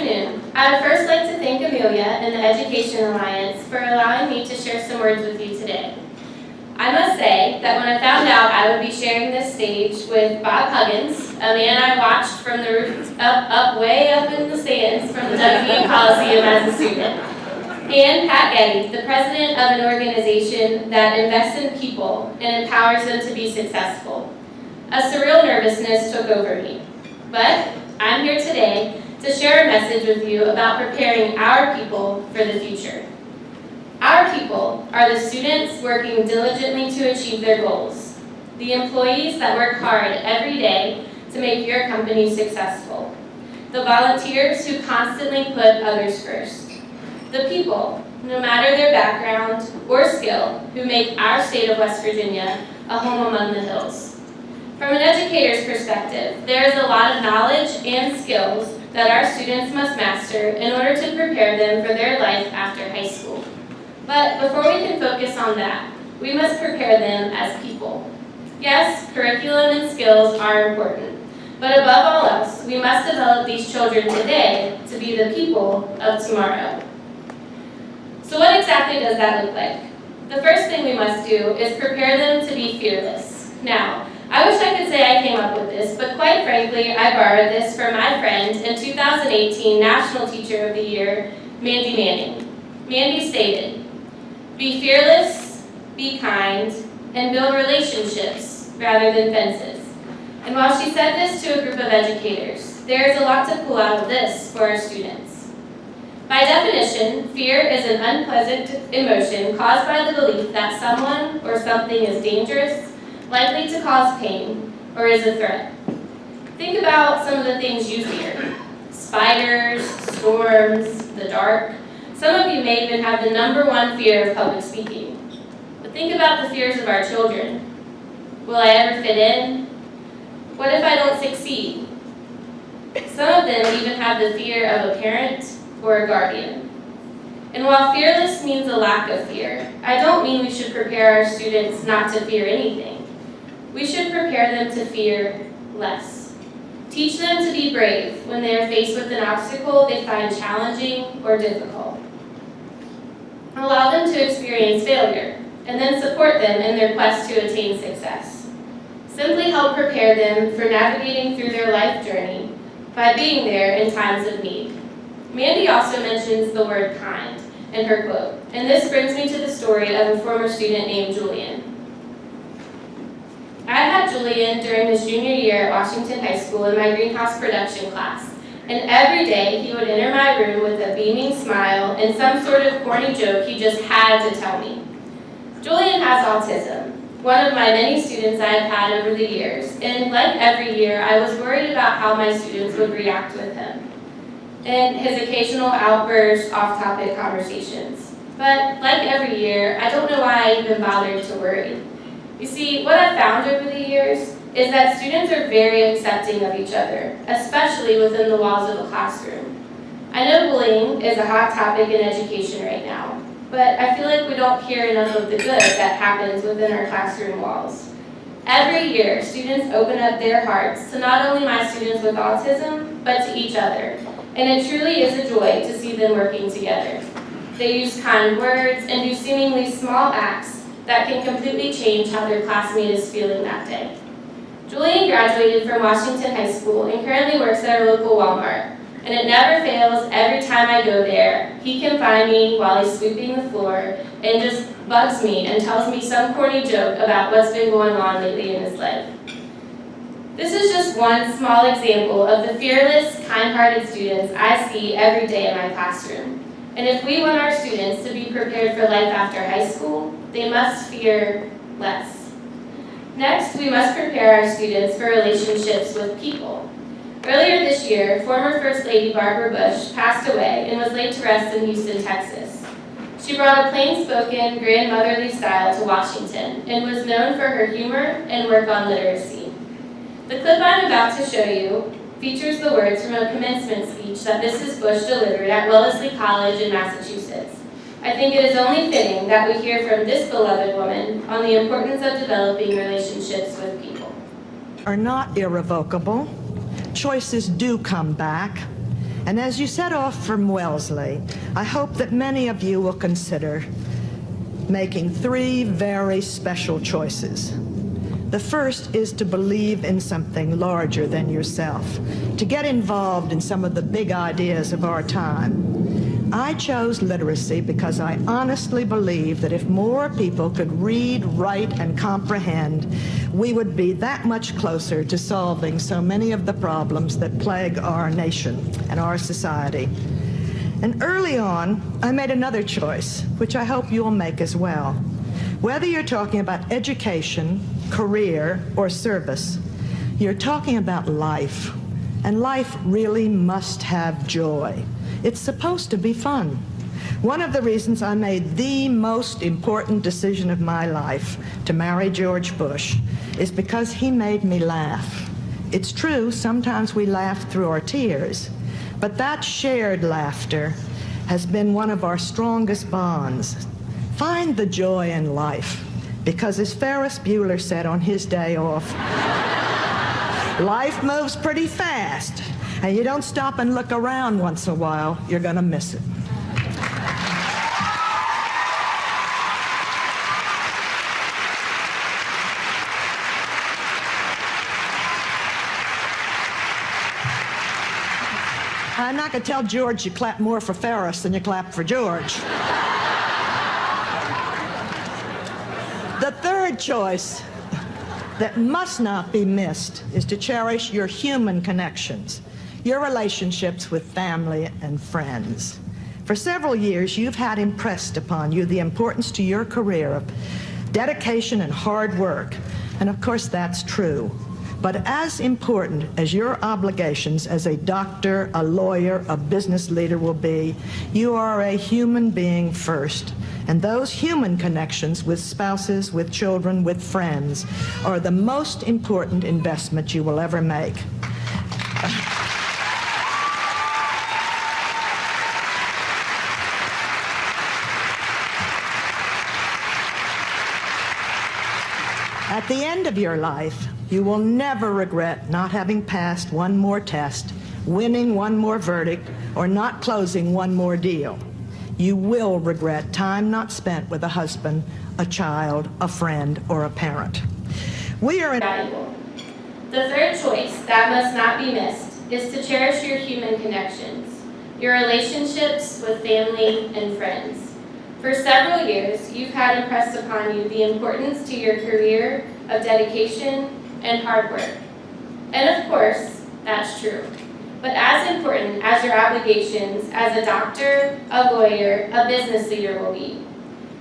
afternoon. I would first like to thank Amelia and the Education Alliance for allowing me to share some words with you today. I must say that when I found out I would be sharing this stage with Bob Huggins, a man I watched from the roof way up in the stands from the WVU Coliseum as a student, and Pat Getty, the president of an organization that invests in people and empowers them to be successful, a surreal nervousness took over me. But I'm here today to share a message with you about preparing our people for the future. Our people are the students working diligently to achieve their goals, the employees that work hard every day to make your company successful, the volunteers who constantly put others first, the people, no matter their background or skill, who make our state of West Virginia a home among the hills. From an educator's perspective, there is a lot of knowledge and skills that our students must master in order to prepare them for their life after high school. But before we can focus on that, we must prepare them as people. Yes, curriculum and skills are important, but above all else, we must develop these children today to be the people of tomorrow. So what exactly does that look like? The first thing we must do is prepare them to be fearless. Now, I wish I could say I came up with this, but quite frankly, I borrowed this from my friend and 2018 National Teacher of the Year, Mandy Manning. Mandy stated, "Be fearless, be kind, and build relationships rather than fences." And while she said this to a group of educators, there is a lot to pull out of this for our students. By definition, fear is an unpleasant emotion caused by the belief that someone or something is dangerous, likely to cause pain, or is a threat. Think about some of the things you fear. Spiders, storms, the dark. Some of you may even have the #1 fear of public speaking. But think about the fears of our children. Will I ever fit in? What if I don't succeed? Some of them even have the fear of a parent or a guardian. And while fearless means a lack of fear, I don't mean we should prepare our students not to fear anything. We should prepare them to fear less. Teach them to be brave when they are faced with an obstacle they find challenging or difficult. Allow them to experience failure, and then support them in their quest to attain success. Simply help prepare them for navigating through their life journey by being there in times of need. Mandy also mentions the word kind in her quote, and this brings me to the story of a former student named Julian. I had Julian during his junior year at Washington High School in my greenhouse production class, and every day he would enter my room with a beaming smile and some sort of corny joke he just had to tell me. Julian has autism, one of my many students I have had over the years, and like every year, I was worried about how my students would react with him and his occasional outbursts, off-topic conversations. But like every year, I don't know why I even bothered to worry. You see, what I've found over the years is that students are very accepting of each other, especially within the walls of a classroom. I know bullying is a hot topic in education right now, but I feel like we don't hear enough of the good that happens within our classroom walls. Every year, students open up their hearts to not only my students with autism, but to each other, and it truly is a joy to see them working together. They use kind words and do seemingly small acts that can completely change how their classmate is feeling that day. Julian graduated from Washington High School and currently works at our local Walmart. And it never fails, every time I go there, he can find me while he's sweeping the floor and just bugs me and tells me some corny joke about what's been going on lately in his life. This is just one small example of the fearless, kind-hearted students I see every day in my classroom. And if we want our students to be prepared for life after high school, they must fear less. Next, we must prepare our students for relationships with people. Earlier this year, former First Lady Barbara Bush passed away and was laid to rest in Houston, Texas. She brought a plain-spoken, grandmotherly style to Washington and was known for her humor and work on literacy. The clip I'm about to show you features the words from a commencement speech that Mrs. Bush delivered at Wellesley College in Massachusetts. I think it is only fitting that we hear from this beloved woman on the importance of developing relationships with people. Are not irrevocable. Choices do come back. And as you set off from Wellesley, I hope that many of you will consider making 3 very special choices. The first is to believe in something larger than yourself, to get involved in some of the big ideas of our time. I chose literacy because I honestly believe that if more people could read, write, and comprehend, we would be that much closer to solving so many of the problems that plague our nation and our society. And early on, I made another choice, which I hope you'll make as well. Whether you're talking about education, career, or service, you're talking about life. And life really must have joy. It's supposed to be fun. One of the reasons I made the most important decision of my life to marry George Bush is because he made me laugh. It's true, sometimes we laugh through our tears, but that shared laughter has been one of our strongest bonds. Find the joy in life, because as Ferris Bueller said on his day off, life moves pretty fast, and you don't stop and look around once in a while, you're gonna miss it. I'm not gonna tell George you clap more for Ferris than you clap for George. The third choice that must not be missed is to cherish your human connections, your relationships with family and friends. For several years, you've had impressed upon you the importance to your career of dedication and hard work, and of course that's true. But as important as your obligations as a doctor, a lawyer, a business leader will be, you are a human being first. And those human connections with spouses, with children, with friends are the most important investment you will ever make. At the end of your life, you will never regret not having passed one more test, winning one more verdict, or not closing one more deal. You will regret time not spent with a husband, a child, a friend, or a parent. We are valuable. The third choice that must not be missed is to cherish your human connections, your relationships with family and friends. For several years, you've had impressed upon you the importance to your career of dedication and hard work. And of course, that's true. But as important as your obligations as a doctor, a lawyer, a business leader will be,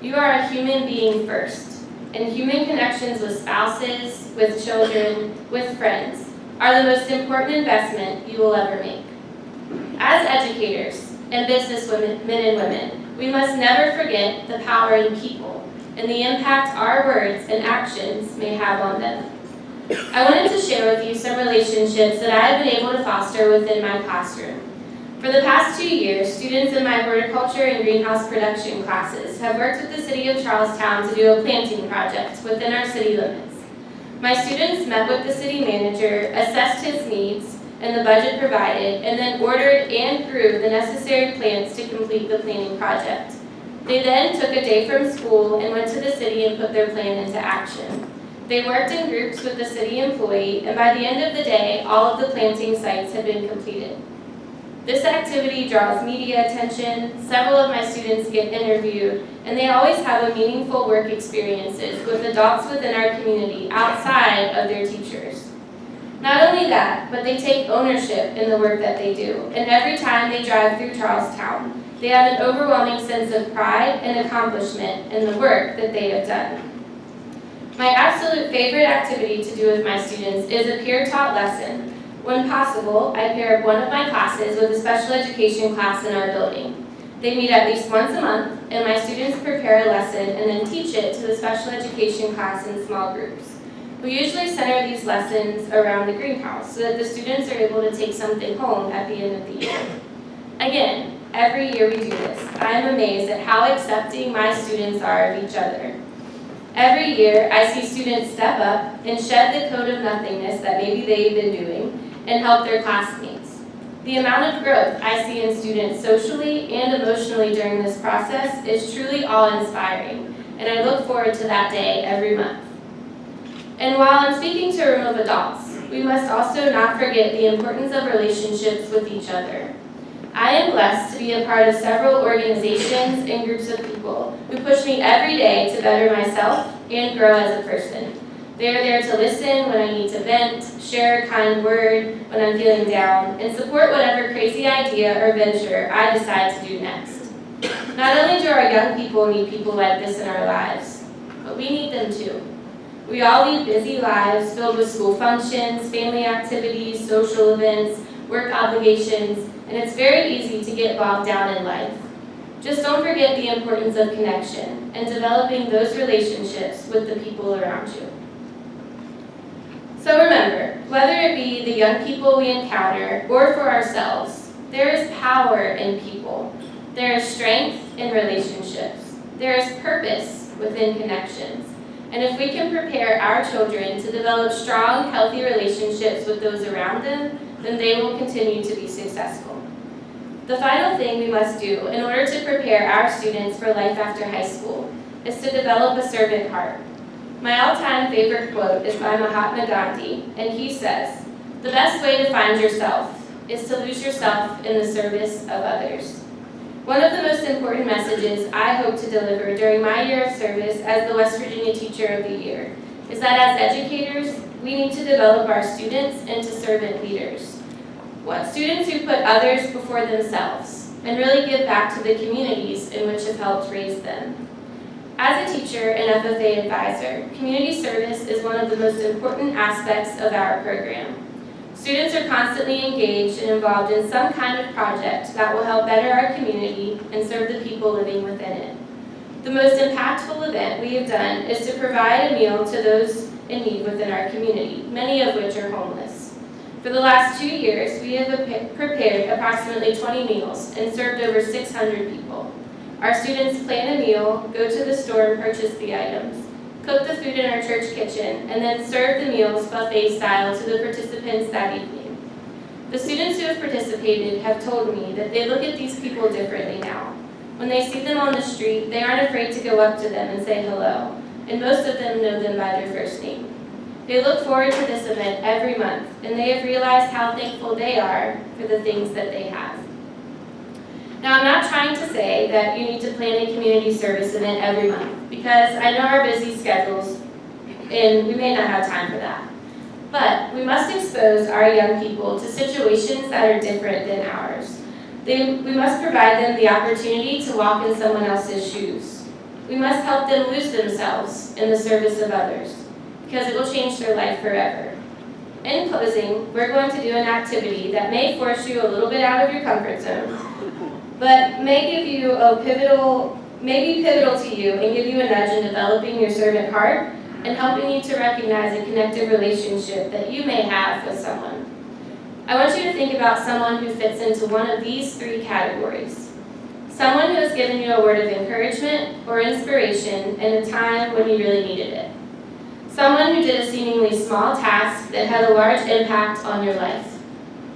you are a human being first, and human connections with spouses, with children, with friends are the most important investment you will ever make. As educators and businesswomen, men and women, we must never forget the power in people and the impact our words and actions may have on them. I wanted to share with you some relationships that I have been able to foster within my classroom. For the past 2 years, students in my horticulture and greenhouse production classes have worked with the City of Charlestown to do a planting project within our city limits. My students met with the city manager, assessed his needs and the budget provided, and then ordered and grew the necessary plants to complete the planting project. They then took a day from school and went to the city and put their plan into action. They worked in groups with the city employee, and by the end of the day, all of the planting sites had been completed. This activity draws media attention, several of my students get interviewed, and they always have a meaningful work experiences with adults within our community outside of their teachers. Not only that, but they take ownership in the work that they do, and every time they drive through Charlestown, they have an overwhelming sense of pride and accomplishment in the work that they have done. My absolute favorite activity to do with my students is a peer-taught lesson. When possible, I pair up one of my classes with a special education class in our building. They meet at least once a month, and my students prepare a lesson and then teach it to the special education class in small groups. We usually center these lessons around the greenhouse so that the students are able to take something home at the end of the year. Again, every year we do this. I am amazed at how accepting my students are of each other. Every year, I see students step up and shed the coat of nothingness that maybe they've been doing and help their classmates. The amount of growth I see in students socially and emotionally during this process is truly awe-inspiring, and I look forward to that day every month. And while I'm speaking to a room of adults, we must also not forget the importance of relationships with each other. I am blessed to be a part of several organizations and groups of people who push me every day to better myself and grow as a person. They are there to listen when I need to vent, share a kind word when I'm feeling down, and support whatever crazy idea or venture I decide to do next. Not only do our young people need people like this in our lives, but we need them too. We all lead busy lives filled with school functions, family activities, social events, work obligations, and it's very easy to get bogged down in life. Just don't forget the importance of connection and developing those relationships with the people around you. So remember, whether it be the young people we encounter or for ourselves, there is power in people. There is strength in relationships. There is purpose within connections. And if we can prepare our children to develop strong, healthy relationships with those around them, then they will continue to be successful. The final thing we must do in order to prepare our students for life after high school is to develop a servant heart. My all-time favorite quote is by Mahatma Gandhi, and he says, "The best way to find yourself is to lose yourself in the service of others." One of the most important messages I hope to deliver during my year of service as the West Virginia Teacher of the Year is that as educators, we need to develop our students into servant leaders. Students who put others before themselves and really give back to the communities in which have helped raise them. As a teacher and FFA advisor, community service is one of the most important aspects of our program. Students are constantly engaged and involved in some kind of project that will help better our community and serve the people living within it. The most impactful event we have done is to provide a meal to those in need within our community, many of which are homeless. For the last 2 years, we have prepared approximately 20 meals and served over 600 people. Our students plan a meal, go to the store and purchase the items, cook the food in our church kitchen, and then serve the meals buffet style to the participants that evening. The students who have participated have told me that they look at these people differently now. When they see them on the street, they aren't afraid to go up to them and say hello, and most of them know them by their first name. They look forward to this event every month, and they have realized how thankful they are for the things that they have. Now, I'm not trying to say that you need to plan a community service event every month, because I know our busy schedules, and we may not have time for that. But we must expose our young people to situations that are different than ours. We must provide them the opportunity to walk in someone else's shoes. We must help them lose themselves in the service of others, because it will change their life forever. In closing, we're going to do an activity that may force you a little bit out of your comfort zone, but may give you may be pivotal to you and give you a nudge in developing your servant heart and helping you to recognize a connected relationship that you may have with someone. I want you to think about someone who fits into one of these 3 categories. Someone who has given you a word of encouragement or inspiration in a time when you really needed it. Someone who did a seemingly small task that had a large impact on your life.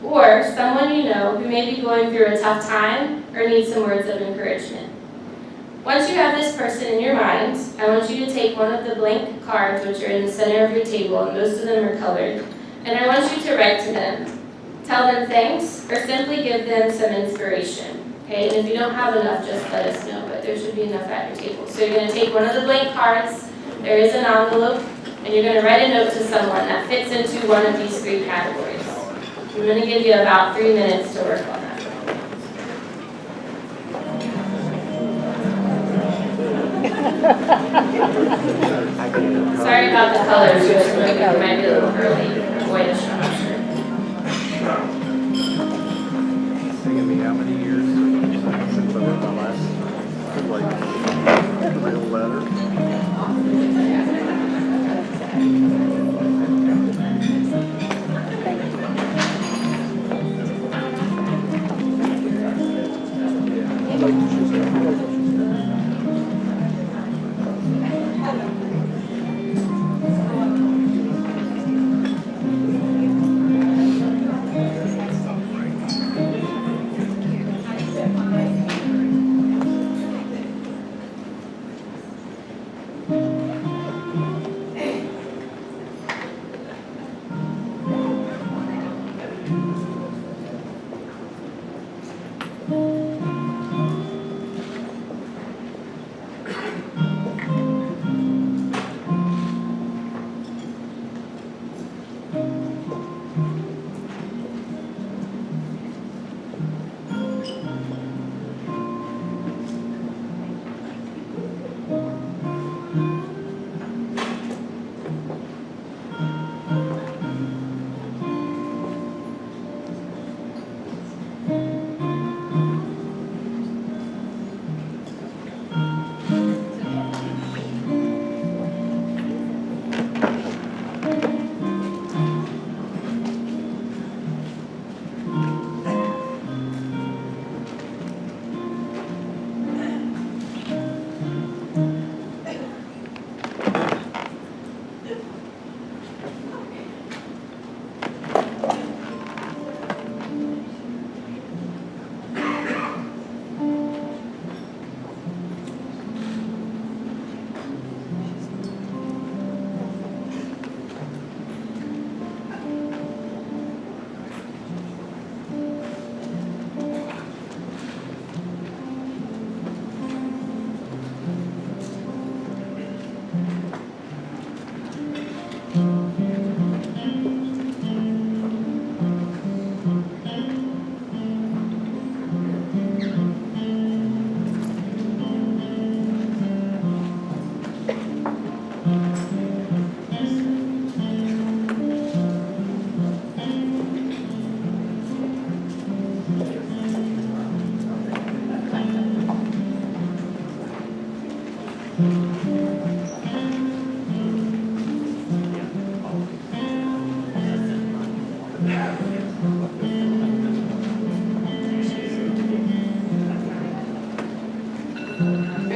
Or someone you know who may be going through a tough time or needs some words of encouragement. Once you have this person in your mind, I want you to take one of the blank cards which are in the center of your table, and most of them are colored, and I want you to write to them. Tell them thanks, or simply give them some inspiration. Okay, and if you don't have enough, just let us know, but there should be enough at your table. So you're going to take one of the blank cards, there is an envelope, and you're going to write a note to someone that fits into one of these 3 categories. I'm going to give you about 3 minutes to work on that. Sorry about the colors, it might be a little early, boyish, I'm not sure. It's taken me how many years since I wrote my last, real letter?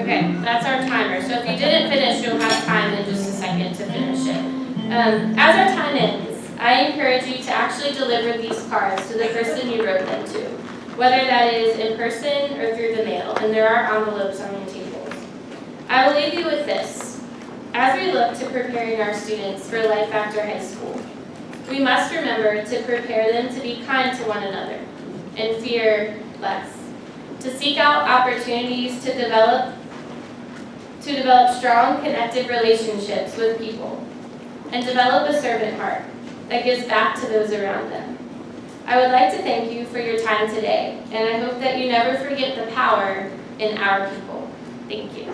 Okay, that's our timer. So if you didn't finish, you'll have time in just a second to finish it. As our time ends, I encourage you to actually deliver these cards to the person you wrote them to, whether that is in person or through the mail, and there are envelopes on your tables. I will leave you with this. As we look to preparing our students for life after high school, we must remember to prepare them to be kind to one another and fear less, to seek out opportunities to develop strong, connected relationships with people, and develop a servant heart that gives back to those around them. I would like to thank you for your time today, and I hope that you never forget the power in our people. Thank you.